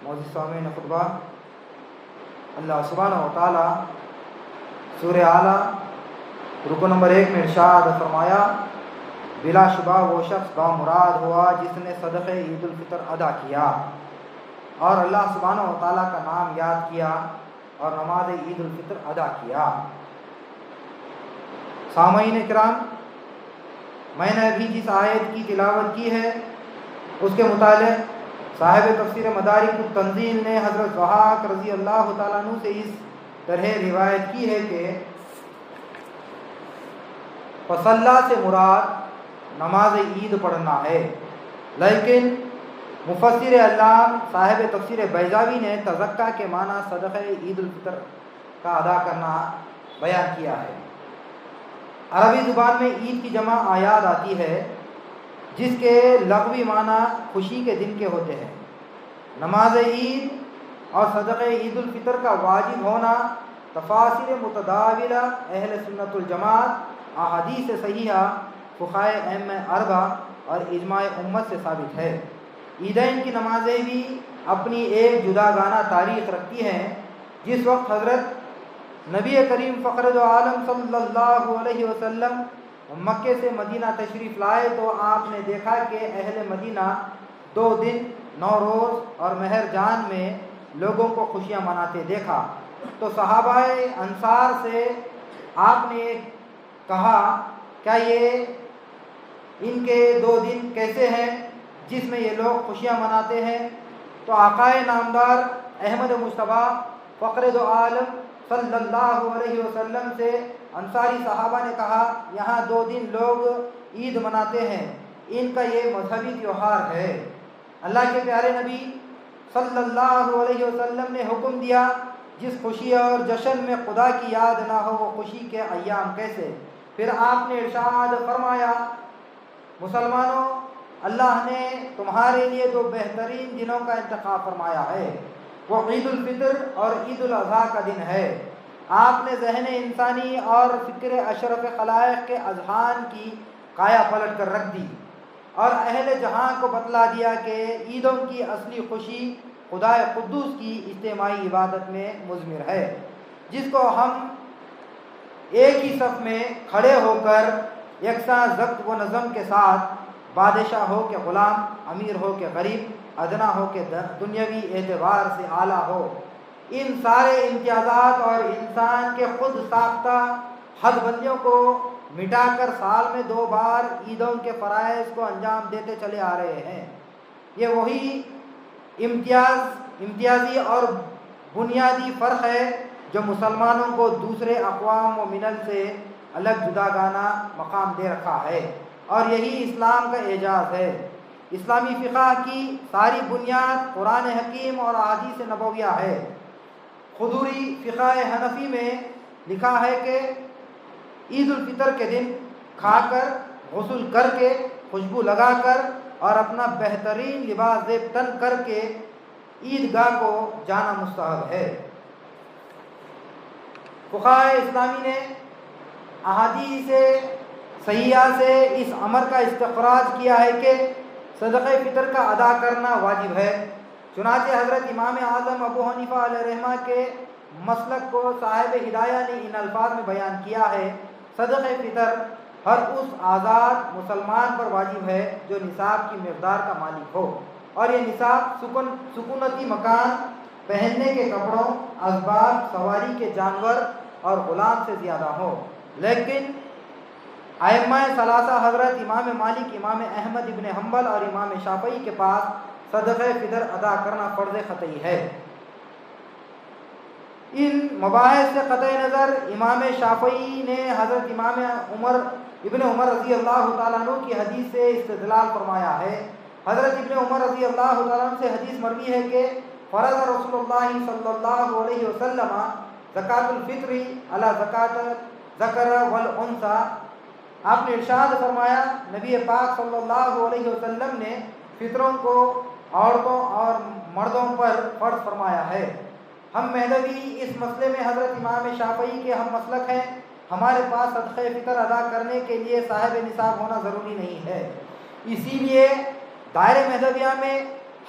معزز سامعین خطبہ، اللہ سبحانہ و تعالیٰ سورہ اعلیٰ رکو نمبر 1 میں ارشاد فرمایا، بلا شبہ وہ شخص بامراد ہوا جس نے صدقہ عید الفطر ادا کیا اور اللہ سبحانہ و تعالیٰ کا نام یاد کیا اور نماز عید الفطر ادا کیا۔ سامعین کرام، میں نے ابھی جس آیت کی تلاوت کی ہے اس کے متعلق صاحب تفسیر مدارک التنزیل نے حضرت ضحاک رضی اللہ تعالیٰ عنہ سے اس طرح روایت کی ہے کہ فصلہ سے مراد نماز عید پڑھنا ہے، لیکن مفسر علام صاحب تفسیر بیضاوی نے تزکیہ کے معنی صدقہ عید الفطر کا ادا کرنا بیان کیا ہے۔ عربی زبان میں عید کی جمع آیاد آتی ہے جس کے لغوی معنی خوشی کے دن کے ہوتے ہیں۔ نماز عید اور صدقہ عید الفطر کا واجب ہونا تفاسیر متداولہ اہل سنت الجماعت، احادیث صحیحہ، فقہائے ائمہ اربعہ اور اجماع امت سے ثابت ہے۔ عیدین کی نمازیں بھی اپنی ایک جداگانہ تاریخ رکھتی ہیں۔ جس وقت حضرت نبی کریم فخر دو عالم صلی اللہ علیہ وسلم مکے سے مدینہ تشریف لائے تو آپ نے دیکھا کہ اہل مدینہ 2 دن 9 روز اور مہر جان میں لوگوں کو خوشیاں مناتے دیکھا، تو صحابہ انصار سے آپ نے کہا، کیا یہ ان کے 2 دن کیسے ہیں جس میں یہ لوگ خوشیاں مناتے ہیں؟ تو آقائے نامدار احمد مجتبیٰ فخر دو عالم صلی اللہ علیہ وسلم سے انصاری صحابہ نے کہا، یہاں 2 دن لوگ عید مناتے ہیں، ان کا یہ مذہبی تہوار ہے۔ اللہ کے پیارے نبی صلی اللہ علیہ وسلم نے حکم دیا، جس خوشی اور جشن میں خدا کی یاد نہ ہو وہ خوشی کے ایام کیسے؟ پھر آپ نے ارشاد فرمایا، مسلمانوں، اللہ نے تمہارے لیے 2 بہترین دنوں کا انتخاب فرمایا ہے، وہ عید الفطر اور عید الاضحیٰ کا دن ہے۔ آپ نے ذہن انسانی اور فکر اشرف خلائق کے اذہان کی کایا پلٹ کر رکھ دی اور اہل جہاں کو بتلا دیا کہ عیدوں کی اصلی خوشی خدا قدوس کی اجتماعی عبادت میں مضمر ہے، جس کو ہم ایک ہی صف میں کھڑے ہو کر یکساں ضبط و نظم کے ساتھ، بادشاہ ہو کہ غلام، امیر ہو کہ غریب، ادنا ہو کہ دنیاوی اعتبار سے اعلیٰ ہو، ان سارے امتیازات اور انسان کے خود ساختہ حد بندیوں کو مٹا کر سال میں 2 بار عیدوں کے فرائض کو انجام دیتے چلے آ رہے ہیں۔ یہ وہی امتیازی اور بنیادی فرق ہے جو مسلمانوں کو دوسرے اقوام و ملل سے الگ جداگانہ مقام دے رکھا ہے، اور یہی اسلام کا اعجاز ہے۔ اسلامی فقہ کی ساری بنیاد قرآن حکیم اور احادیث نبویہ ہے۔ خدوری فقہ حنفی میں لکھا ہے کہ عید الفطر کے دن کھا کر، غسل کر کے، خوشبو لگا کر اور اپنا بہترین لباس زیب تن کر کے عیدگاہ کو جانا مستحب ہے۔ فقہ اسلامی نے احادیث صحیحہ سے اس امر کا استخراج کیا ہے کہ صدقہ فطر کا ادا کرنا واجب ہے۔ چنانچہ حضرت امام اعظم ابو حنیفہ علیہ رحمہ کے مسلک کو صاحب ہدایہ نے ان الفاظ میں بیان کیا ہے، صدقہ فطر ہر اس آزاد مسلمان پر واجب ہے جو نصاب کی مقدار کا مالک ہو، اور یہ نصاب سکونتی مکان، پہننے کے کپڑوں، اسباب سواری کے جانور اور غلام سے زیادہ ہو۔ لیکن ائمہ ثلاثہ حضرت امام مالک، امام احمد ابن حنبل اور امام شافعی کے پاس صدقہ فطر ادا کرنا فرض قطعی ہے۔ ان مباحث سے قطع نظر امام شافعی نے حضرت امام ابن عمر رضی اللہ تعالیٰ عنہ کی حدیث سے استدلال فرمایا ہے۔ حضرت ابن عمر رضی اللہ تعالیٰ عنہ سے حدیث مروی ہے کہ فرض رسول اللہ صلی اللہ علیہ وسلم زکوٰۃ الفطر علی زکوٰۃ الذکر والانثی، آپ نے ارشاد فرمایا، نبی پاک صلی اللہ علیہ وسلم نے فطروں کو عورتوں اور مردوں پر فرض فرمایا ہے۔ ہم مہدوی اس مسئلے میں حضرت امام شافعی کے ہم مسلک ہیں۔ ہمارے پاس صدقہ فطر ادا کرنے کے لیے صاحب نصاب ہونا ضروری نہیں ہے، اسی لیے دائرہ مہدویہ میں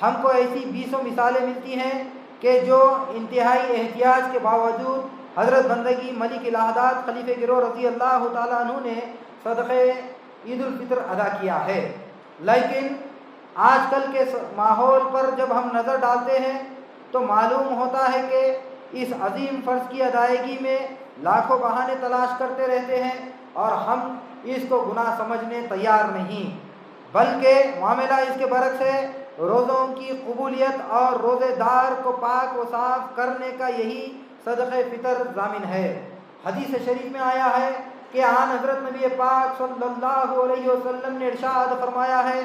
ہم کو ایسی 20 مثالیں ملتی ہیں کہ جو انتہائی احتیاط کے باوجود حضرت بندگی ملک الہداد خلیفہ گروہ رضی اللہ تعالیٰ عنہ نے صدقہ عید الفطر ادا کیا ہے۔ لیکن آج کل کے ماحول پر جب ہم نظر ڈالتے ہیں تو معلوم ہوتا ہے کہ اس عظیم فرض کی ادائیگی میں لاکھوں بہانے تلاش کرتے رہتے ہیں اور ہم اس کو گناہ سمجھنے تیار نہیں، بلکہ معاملہ اس کے برعکس ہے۔ روزوں کی قبولیت اور روزے دار کو پاک و صاف کرنے کا یہی صدقہ فطر ضامن ہے۔ حدیث شریف میں آیا ہے کہ آن حضرت نبی پاک صلی اللہ علیہ وسلم نے ارشاد فرمایا ہے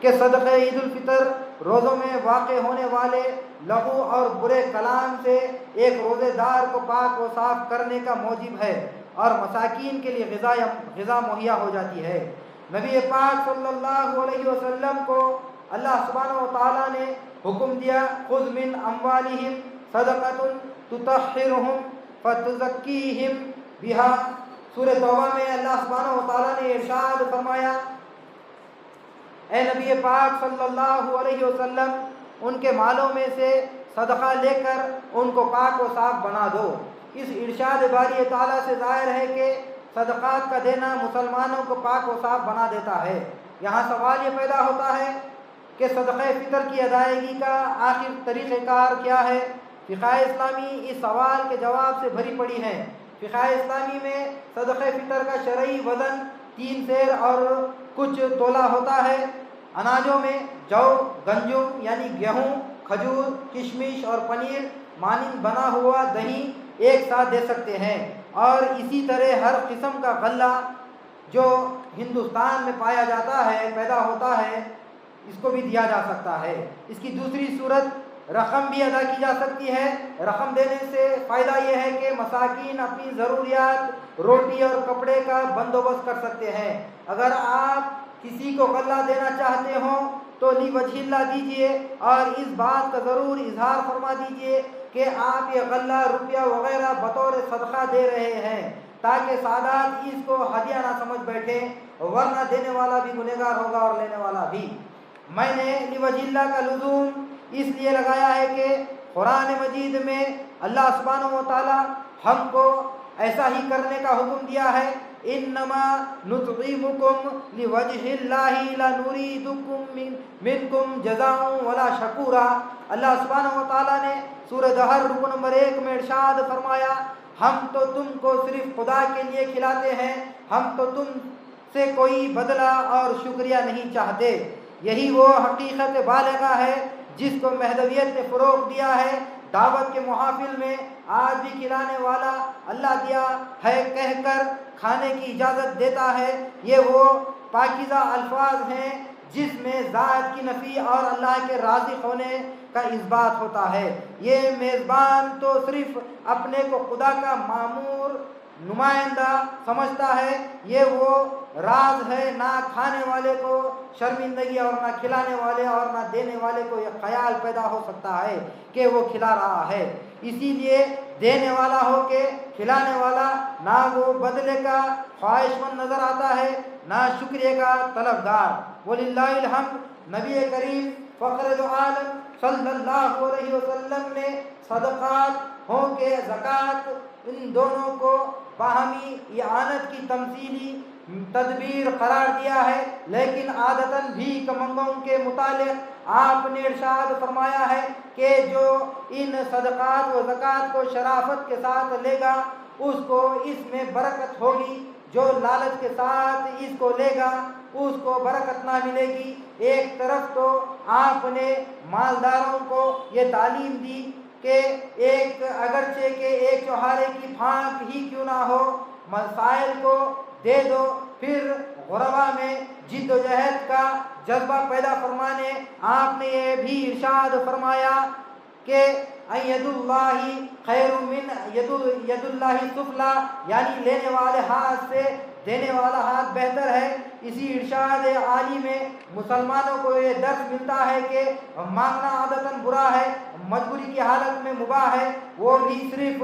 کہ صدقہ عید الفطر روزوں میں واقع ہونے والے لغو اور برے کلام سے ایک روزے دار کو پاک و صاف کرنے کا موجب ہے اور مساکین کے لیے غذا مہیا ہو جاتی ہے۔ نبی پاک صلی اللہ علیہ وسلم کو اللہ سبحانہ و تعالیٰ نے حکم دیا، خذ من اموالہم صدقۃ تطہرہم فتزکیہم بہا۔ سورہ توبہ میں اللہ سبحانہ و تعالیٰ نے ارشاد فرمایا، اے نبی پاک صلی اللہ علیہ وسلم ان کے مالوں میں سے صدقہ لے کر ان کو پاک و صاف بنا دو۔ اس ارشاد باری تعالیٰ سے ظاہر ہے کہ صدقات کا دینا مسلمانوں کو پاک و صاف بنا دیتا ہے۔ یہاں سوال یہ پیدا ہوتا ہے کہ صدقہ فطر کی ادائیگی کا آخر طریقہ کار کیا ہے؟ فقہ اسلامی اس سوال کے جواب سے بھری پڑی ہے۔ فقہ اسلامی میں صدقہ فطر کا شرعی وزن 3 سیر اور کچھ تولہ ہوتا ہے۔ اناجوں میں جو، گندم یعنی گیہوں، کھجور، کشمش اور پنیر مانند بنا ہوا دہی ایک ساتھ دے سکتے ہیں، اور اسی طرح ہر قسم کا غلہ جو ہندوستان میں پایا جاتا ہے، پیدا ہوتا ہے، اس کو بھی دیا جا سکتا ہے۔ اس کی دوسری صورت رقم بھی ادا کی جا سکتی ہے۔ رقم دینے سے فائدہ یہ ہے کہ مساکین اپنی ضروریات روٹی اور کپڑے کا بندوبست کر سکتے ہیں۔ اگر آپ کسی کو غلہ دینا چاہتے ہوں تو لِوَجْهِ اللہ دیجئے اور اس بات کا ضرور اظہار فرما دیجئے کہ آپ یہ غلہ، روپیہ وغیرہ بطور صدقہ دے رہے ہیں، تاکہ سادات اس کو ہدیہ نہ سمجھ بیٹھے، ورنہ دینے والا بھی گنہگار ہوگا اور لینے والا بھی۔ میں نے لِوَجْهِ اللہ کا لزوم اس لیے لگایا ہے کہ قرآن مجید میں اللہ سبحانہ و تعالی ہم کو ایسا ہی کرنے کا حکم دیا ہے، انما نطعمکم لوجہ اللہ لا نریدکم منکم جزاء ولا شکورا۔ اللہ سبحانہ و تعالیٰ نے سورہ دہر رکو نمبر 1 میں ارشاد فرمایا، ہم تو تم کو صرف خدا کے لیے کھلاتے ہیں، ہم تو تم سے کوئی بدلہ اور شکریہ نہیں چاہتے۔ یہی وہ حقیقت بالغہ ہے جس کو مہدویت نے فروغ دیا ہے۔ دعوت کے محافل میں آج بھی کھلانے والا اللہ دیا ہے کہہ کر کھانے کی اجازت دیتا ہے۔ یہ وہ پاکیزہ الفاظ ہیں جس میں ذات کی نفی اور اللہ کے راضی ہونے کا اثبات ہوتا ہے۔ یہ میزبان تو صرف اپنے کو خدا کا مامور نمائندہ سمجھتا ہے، یہ وہ راز ہے، نہ کھانے والے کو شرمندگی اور نہ کھلانے والے اور نہ دینے والے کو یہ خیال پیدا ہو سکتا ہے کہ وہ کھلا رہا ہے۔ اسی لیے دینے والا ہو کہ کھلانے والا نہ وہ بدلے کا خواہش مند نظر آتا ہے، نہ شکریہ کا طلبگار۔ وَلِلَّهِ الْحَمْدُ۔ نبی کریم فخر دو عالم صلی اللہ علیہ وسلم نے صدقات ہوں کہ زکوٰۃ، ان دونوں کو باہمی اعانت کی تمثیلی تدبیر قرار دیا ہے، لیکن عادتاً بھی منگوں کے متعلق آپ نے ارشاد فرمایا ہے کہ جو ان صدقات و زکوٰۃ کو شرافت کے ساتھ لے گا اس کو اس میں برکت ہوگی، جو لالچ کے ساتھ اس کو لے گا اس کو برکت نہ ملے گی۔ ایک طرف تو آپ نے مالداروں کو یہ تعلیم دی کہ اگرچہ کہ ایک چوہارے کی پھانک ہی کیوں نہ ہو، مسائل کو دے دو، پھر غربا میں جد و جہد کا جذبہ پیدا فرمانے آپ نے یہ بھی ارشاد فرمایا کہ ید اللہ خیر من ید اللہ سفلی، یعنی لینے والے ہاتھ سے دینے والا ہاتھ بہتر ہے۔ اسی ارشاد عالی میں مسلمانوں کو یہ درس ملتا ہے کہ مانگنا عادتاً برا ہے، مجبوری کی حالت میں مباح ہے، وہ بھی صرف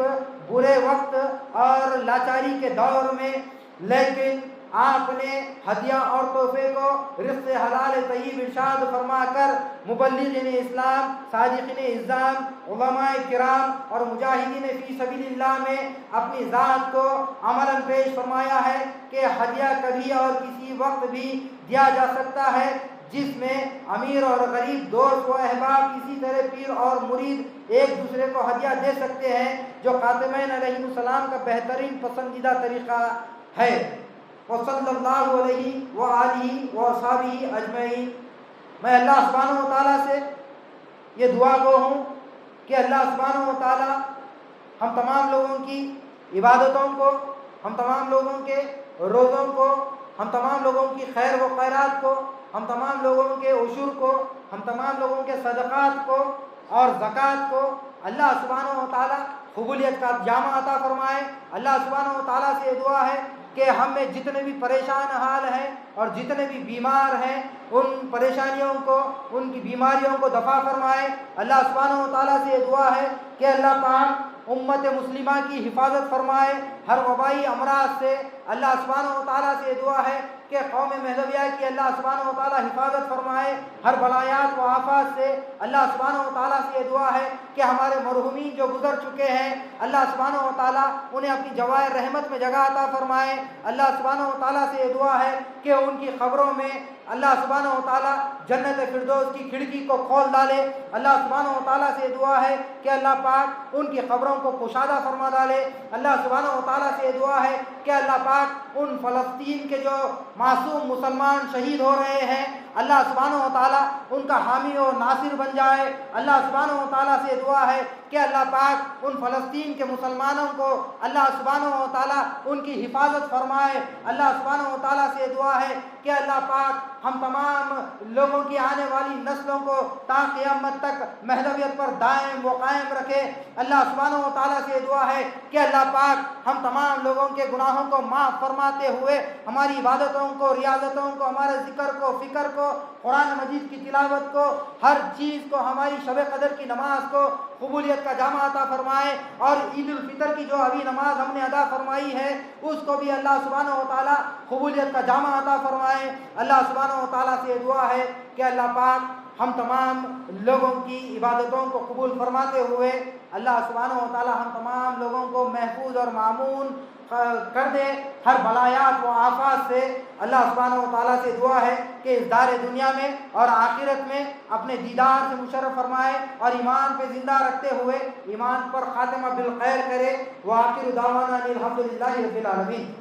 برے وقت اور لاچاری کے دور میں۔ لیکن آپ نے ہدیہ اور تحفے کو رزق حلال طیب ارشاد فرما کر مبلغین اسلام، صادقین اسلام، علماء کرام اور مجاہدین فی سبیل اللہ میں اپنی ذات کو عملاً پیش فرمایا ہے کہ ہدیہ کبھی اور کسی وقت بھی دیا جا سکتا ہے، جس میں امیر اور غریب، دوست و احباب، اسی طرح پیر اور مرید ایک دوسرے کو ہدیہ دے سکتے ہیں، جو خاتمین علیہ السلام کا بہترین پسندیدہ طریقہ ہے۔ وصلی اللہ علیہ وآلہ وصحبہ اجمعین۔ میں اللہ سبحانہ و تعالیٰ سے یہ دعا گو ہوں کہ اللہ سبحانہ و تعالیٰ ہم تمام لوگوں کی عبادتوں کو، ہم تمام لوگوں کے روزوں کو، ہم تمام لوگوں کی خیر و خیرات کو، ہم تمام لوگوں کے عشور کو، ہم تمام لوگوں کے صدقات کو اور زکوٰۃ کو اللہ سبحانہ و تعالیٰ قبولیت کا جامع عطا فرمائے۔ اللہ سبحانہ و تعالیٰ سے یہ دعا ہے کہ ہم میں جتنے بھی پریشان حال ہیں اور جتنے بھی بیمار ہیں، ان پریشانیوں کو، ان کی بیماریوں کو دفع فرمائے۔ اللہ سبحانہ و تعالیٰ سے یہ دعا ہے کہ اللہ پاک امت مسلمہ کی حفاظت فرمائے ہر وبائی امراض سے۔ اللہ سبحانہ و تعالیٰ سے یہ دعا ہے کہ قوم مہدویہ کی اللہ سبحانہ و تعالیٰ حفاظت فرمائے ہر بلایات و آفات سے۔ اللہ سبحانہ و تعالیٰ سے یہ دعا ہے کہ ہمارے مرحومین جو گزر چکے ہیں، اللہ سبحانہ و تعالیٰ انہیں اپنی جوائر رحمت میں جگہ عطا فرمائے۔ اللہ سبحانہ و تعالیٰ سے یہ دعا ہے کہ ان کی قبروں میں اللہ سبحانہ و تعالیٰ جنت فردوس کی کھڑکی کو کھول ڈالے۔ اللہ سبحانہ و تعالیٰ سے یہ دعا ہے کہ اللہ پاک ان کی قبروں کو کشادہ فرما ڈالے۔ اللہ سبحانہ و تعالیٰ سے یہ دعا ہے کہ اللہ پاک ان فلسطین کے جو معصوم مسلمان شہید ہو رہے ہیں، اللہ سبحانہ و تعالیٰ ان کا حامی و ناصر بن جائے۔ اللہ سبحانہ و تعالیٰ سے یہ دعا ہے کہ اللہ پاک ان فلسطین کے مسلمانوں کو اللہ سبحانہ و تعالیٰ ان کی حفاظت فرمائے۔ اللہ سبحانہ و تعالیٰ سے یہ دعا ہے کہ اللہ پاک ہم تمام لوگوں کی آنے والی نسلوں کو تا قیامت تک مہدویت پر دائم و قائم رکھے۔ اللہ سبحانہ و تعالیٰ سے یہ دعا ہے کہ اللہ پاک ہم تمام لوگوں کے گناہوں کو معاف فرماتے ہوئے ہماری عبادتوں کو، ریاضتوں کو، ہمارے ذکر کو، فکر کو، قرآن مجید کی تلاوت کو، ہر چیز کو، ہماری شب قدر کی نماز کو قبولیت کا جامع عطا فرمائے، اور عید الفطر کی جو ابھی نماز ہم نے ادا فرمائی ہے اس کو بھی اللہ سبحانہ و تعالیٰ قبولیت کا جامع عطا فرمائے۔ اللہ سبحانہ و تعالیٰ سے یہ دعا ہے کہ اللہ پاک ہم تمام لوگوں کی عبادتوں کو قبول فرماتے ہوئے اللہ سبحانہ و تعالیٰ ہم تمام لوگوں کو محفوظ اور مامون کر دے ہر بلایات و آفات سے۔ اللہ سبحانہ و تعالیٰ سے دعا ہے کہ اس دار دنیا میں اور آخرت میں اپنے دیدار سے مشرف فرمائے اور ایمان پہ زندہ رکھتے ہوئے ایمان پر خاتمہ بالخیر کرے۔ وآخر دعوانا الحمد للہ رب العالمین۔